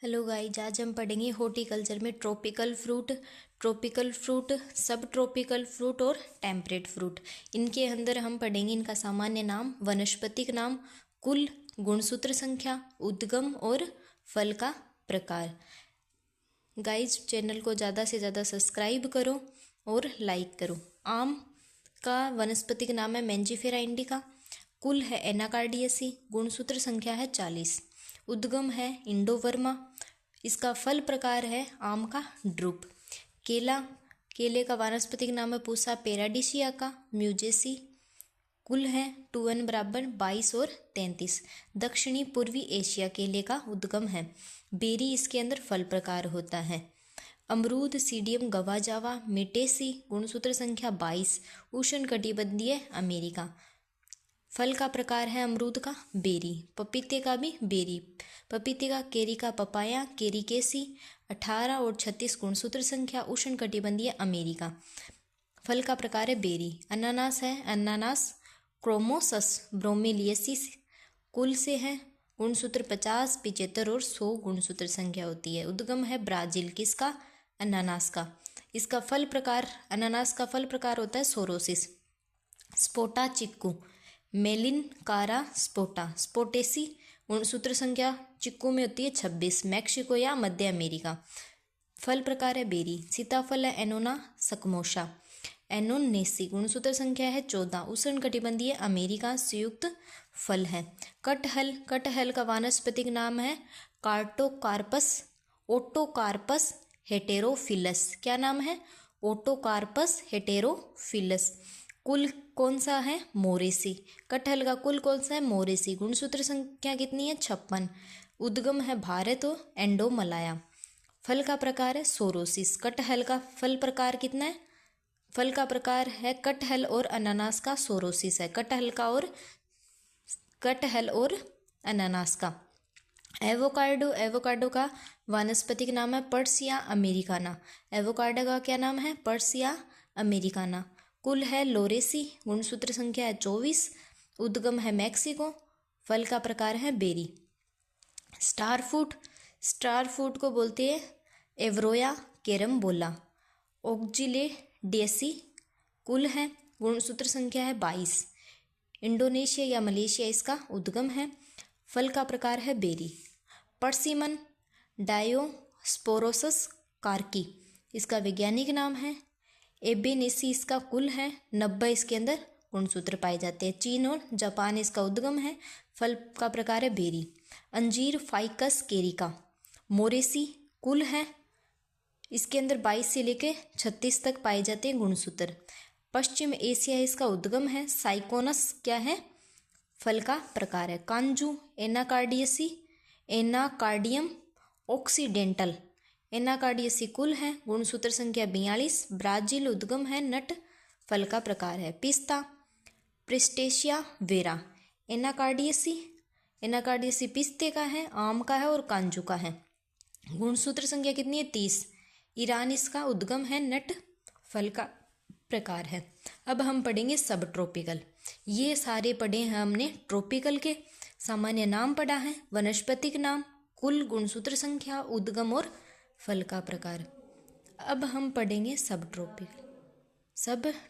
Hello guys, आज हम पढ़ेंगे हॉर्टिकल्चर में ट्रॉपिकल फ्रूट, सब ट्रॉपिकल फ्रूट और टेम्परेट फ्रूट। इनके अंदर हम पढ़ेंगे इनका सामान्य नाम, वनस्पतिक नाम, कुल, गुणसूत्र संख्या, उद्गम और फल का प्रकार। गाइज, चैनल को ज़्यादा से ज़्यादा सब्सक्राइब करो और लाइक करो। आम का वनस्पतिक नाम है मैंजीफेरा इंडिका, कुल है एनाकार्डियसी, गुणसूत्र संख्या है 40, उद्गम है इंडोवर्मा, इसका फल प्रकार है आम का ड्रुप। केले का वानस्पतिक नाम है पूसा पेराडिशिया का, म्यूजेसी, कुल है 2n बराबर 22 और 33। दक्षिणी पूर्वी एशिया केले का उद्गम है। बेरी इसके अंदर फल प्रकार होता है। अमरूद सीडियम गवाजावा मिटेसी, गुणसूत्र संख्या 22, उष्णकटिबंधीय अमेरिका। फल का प्रकार है अमरूद का बेरी। पपीते का भी बेरी, पपीते का केरी का पपाया केरीकेसी, 18 और 36 गुणसूत्र संख्या, उष्णकटिबंधीय अमेरिका। फल का प्रकार है बेरी। अनानास है अनानास क्रोमोसस ब्रोमेलियसिस, कुल से है, गुणसूत्र 50, 75 और 100 गुणसूत्र संख्या होती है। उद्गम है ब्राजील, किसका? अनानास का। इसका फल प्रकार, अनानास का फल प्रकार होता है सोरोसिस। स्पोटा चिक्कू मेलिन कारा स्पोटा, स्पोटेसी, गुणसूत्र संख्या चिक्कू में होती है 26, मैक्सिको या मध्य अमेरिका। फल प्रकार है बेरी। सीताफल है एनोना सकमोशा, एनोनेसी, गुणसूत्र संख्या है 14, उष्णकटिबंधीय अमेरिका संयुक्त फल है। कटहल का वानस्पतिक नाम है कार्टोकार्पस, ओटोकार्पस हेटेरोफिलस। क्या नाम है? ओटोकार्पस हेटेरोफिलस। कुल कौन सा है? मोरेसी। कटहल का कुल कौन सा है? मोरेसी। गुणसूत्र संख्या कितनी है? 56। उद्गम है भारत और एंडोमलाया। फल का प्रकार है सोरोसिस। कटहल का फल प्रकार कितना है? फल का प्रकार है कटहल और अनानास का सोरोसिस है। कटहल और अनानास का। एवोकाडो का वानस्पतिक नाम है पर्सिया अमेरिकाना। एवोकाडो का क्या नाम है? Persia Americana. कुल है लोरेसी, गुणसूत्र संख्या है 24, उद्गम है मैक्सिको। फल का प्रकार है बेरी। स्टार फ्रूट को बोलते हैं एवरोया कैरम्बोला, ओक्जिलेडेसी, कुल है, गुणसूत्र संख्या है 22, इंडोनेशिया या मलेशिया इसका उद्गम है। फल का प्रकार है बेरी। पर्सिमन डायोस्पोरोसस कार्की, इसका वैज्ञानिक नाम है। एबेनेसी इसका कुल है, 90 इसके अंदर गुणसूत्र पाए जाते हैं। चीन और जापान इसका उद्गम है। फल का प्रकार है बेरी। अंजीर फाइकस केरिका, मोरेसी, कुल है, इसके अंदर 22 से लेके 36 तक पाए जाते हैं गुणसूत्र। पश्चिम एशिया इसका उद्गम है। साइकोनस क्या है? फल का प्रकार है। कांजू एनाकार्डियम ऑक्सीडेंटल, एनाकार्डियसी, कुल है, गुणसूत्र संख्या 42, ब्राजील, उद्गम है नट। फल का प्रकार है पिस्ता प्रिस्टेशिया वेरा, एनाकार्डियसी पिस्ते का है, आम का है और कांजू का है। गुणसूत्र संख्या कितनी है? 30। ईरान इसका उद्गम है नट। फल का प्रकार है। अब हम पढ़ेंगे सब ट्रॉपिकल। ये सारे पढ़े हैं हमने ट्रॉपिकल के। सामान्य नाम पढ़ा है, वनस्पतिक नाम, कुल, गुणसूत्र संख्या, उद्गम और फल का प्रकार। अब हम पढ़ेंगे सब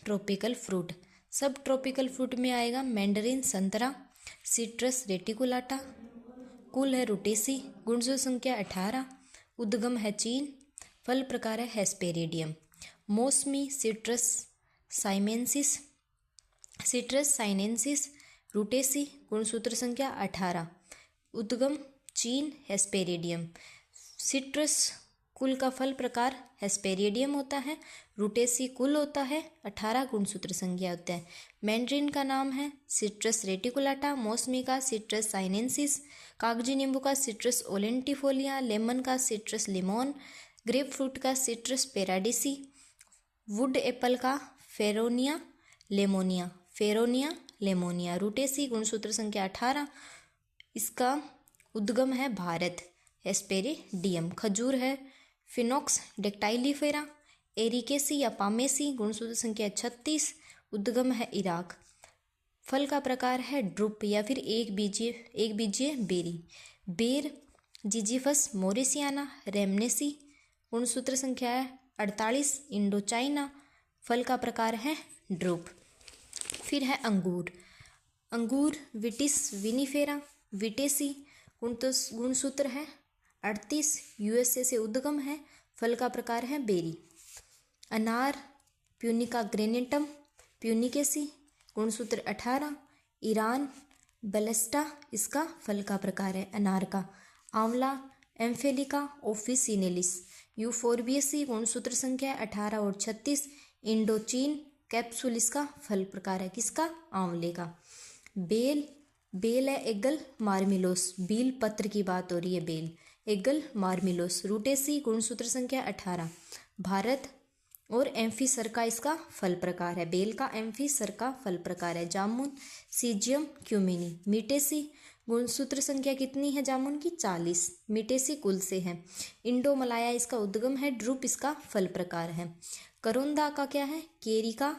ट्रॉपिकल फ्रूट। सब ट्रॉपिकल फ्रूट में आएगा मैंडरिन संतरा, सिट्रस रेटिकुलाटा, कुल है रुटेसी, गुणसूत्र संख्या 18, उद्गम है चीन। फल प्रकार है हेस्पेरिडियम। मौसमी सिट्रस साइनेंसिस रुटेसी, गुणसूत्र संख्या 18, उद्गम चीन, हेस्पेरिडियम। सिट्रस कुल का फल प्रकार हेस्पेरिडियम होता है, रुटेसी कुल होता है, 18 गुणसूत्र संख्या होता है। मैंड्रिन का नाम है सिट्रस रेटिकुलाटा, मौसमी का सिट्रस साइनेंसिस, कागजी नींबू का सिट्रस ओलेंटिफोलिया, लेमन का सिट्रस लिमोन, ग्रेप फ्रूट का सिट्रस पेराडिसी, वुड एप्पल का फेरोनिया लेमोनिया, रुटेसी, गुणसूत्र संख्या 18, इसका उद्गम है भारत, हेस्पेरिडियम। खजूर है फिनोक्स डेक्टाइलिफेरा, एरिकेसी या पामेसी, गुणसूत्र संख्या 36, उद्गम है इराक। फल का प्रकार है ड्रुप या फिर एक बीजीय बेरी। बेर जिजीफस मोरिसियाना, रेमनेसी, गुणसूत्र संख्या है 48, इंडो चाइना, फल का प्रकार है ड्रूप। फिर है अंगूर, अंगूर विटिस विनिफेरा, विटेसी, गुणसूत्र है 38, यूएसए से उद्गम है, फल का प्रकार है बेरी। अनार, प्यूनिका ग्रेनेटम, प्यूनिकेसी, गुणसूत्र 18, ईरान, बलेस्टा, इसका फल का प्रकार है अनार का। आंवला, एम्फेलिका ओफिसिनेलिस, यूफोर्बिएसी, गुणसूत्र संख्या 18 और 36, इंडो चीन, कैप्सूल, इसका फल प्रकार है किसका, आंवले का। बेल, बेल है एगल मार्मिलोस, बील पत्र की बात हो रही है, बेल एगल मार्मिलोस, रूटेसी, गुणसूत्र संख्या 18, भारत, और एम्फीसर का इसका फल प्रकार है, बेल का एम्फीसर का फल प्रकार है। जामुन, सीजियम क्यूमिनी, मीटेसी, गुणसूत्र संख्या कितनी है जामुन की, 40, मीटेसी कुल से है। इंडो मलाया इसका उद्गम है, ड्रूप इसका फल प्रकार है। करोंदा का क्या है, केरिका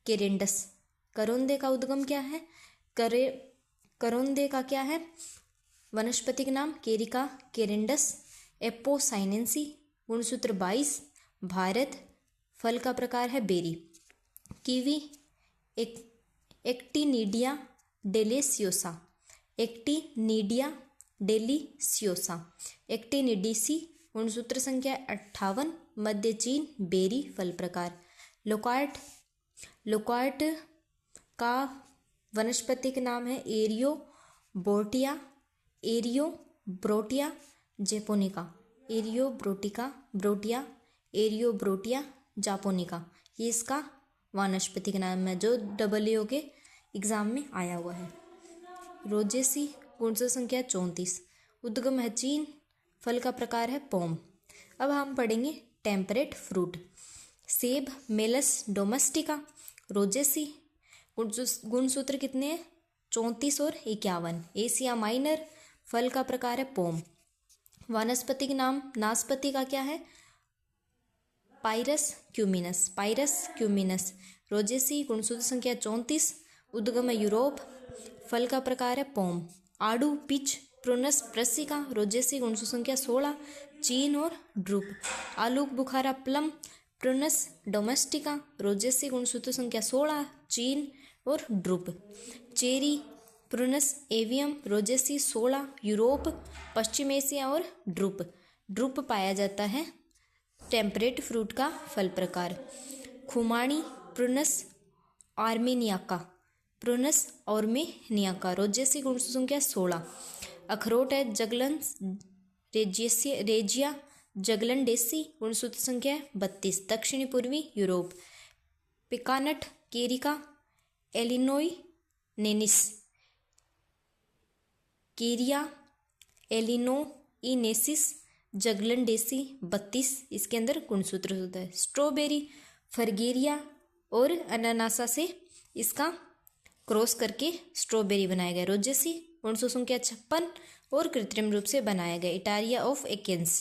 केरेंडस, करोंदे का उद्गम क्या है, करोंदे का क्या है वनस्पतिक नाम, केरिका केरेंडस, एपोसाइनेंसी, गुणसूत्र 22, भारत, फल का प्रकार है बेरी। कीवी, एक्टिनिडिया डेलिसियोसा, एक्टिनिडिया डेलिसियोसा, एक्टिनिडिसी, गुणसूत्र संख्या 58, मध्य चीन, बेरी, फल प्रकार। लोकार्ट, लोकार्ट का वनस्पतिक नाम है एरियोब्रोटिया, एरियोब्रोटिया जैपोनिका, एरियोब्रोटिया जापोनिका, ये इसका वानस्पतिक नाम है जो डब्ल्यूओ के एग्जाम में आया हुआ है। रोजेसी, गुणसूत्र संख्या 34, उद्गम है चीन, फल का प्रकार है पोम। अब हम पढ़ेंगे टेम्परेट फ्रूट। सेब, मेलस डोमेस्टिका, रोजेसी, गुणसूत्र कितने हैं 34 और 51, एशिया माइनर, फल का प्रकार है पोम। वानस्पतिक नाम नाशपाती का क्या है, पाइरस क्यूमिनस, रोजेसी, गुणसूत्र संख्या 34, उद्गम है यूरोप, फल का प्रकार है पोम। आड़ू, पिच, प्रोनस ब्रसिका, रोजेसी, गुणसूत्र संख्या 16, चीन और ड्रूप। आलू बुखारा प्लम, प्रोनस डोमेस्टिका, रोजेसी, गुणसूत्र संख्या 16, चीन और drupe. Cherry, Prunus avium, Rosaceae 16, Europe, पश्चिम एशिया और ड्रूप पाया जाता है। टेम्परेट फ्रूट का फल प्रकार। खुमानी, प्रोनस आर्मेनियाका, रोजेसी, गुणसूत्र संख्या 16। अखरोट है जगलन रेजिया जगलंडेसी, गुणसूत्र संख्या 32, दक्षिणी पूर्वी यूरोप। पिकानट, केरिका एलिनोई नेनिस, केरिया एलिनोइनेसिस जगलंडेसी 32, इसके अंदर गुणसूत्र होता है। स्ट्रॉबेरी, फरगेरिया और अनानासा से इसका क्रॉस करके स्ट्रॉबेरी बनाया गया। रोजेसी, गुणसूत्र संख्या 56 और कृत्रिम रूप से बनाया गया। इटारिया ऑफ एकेंस।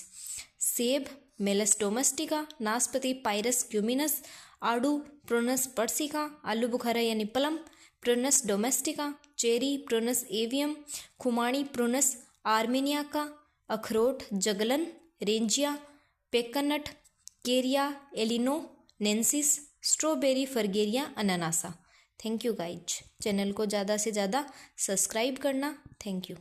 सेब, मेलस डोमेस्टिका, नाशपाती पाइरस क्यूमिनस, आड़ू प्रोनस पर्सिका, आलू बुखारा यानी plum Prunus domestica, cherry Prunus avium, खुमानी प्रोनस आर्मेनियाका, अखरोट Juglans regia, pecan nut Carya illinoinensis, strawberry Fragaria ananassa. Thank you guys, channel को ज़्यादा से ज़्यादा सब्सक्राइब करना। Thank you.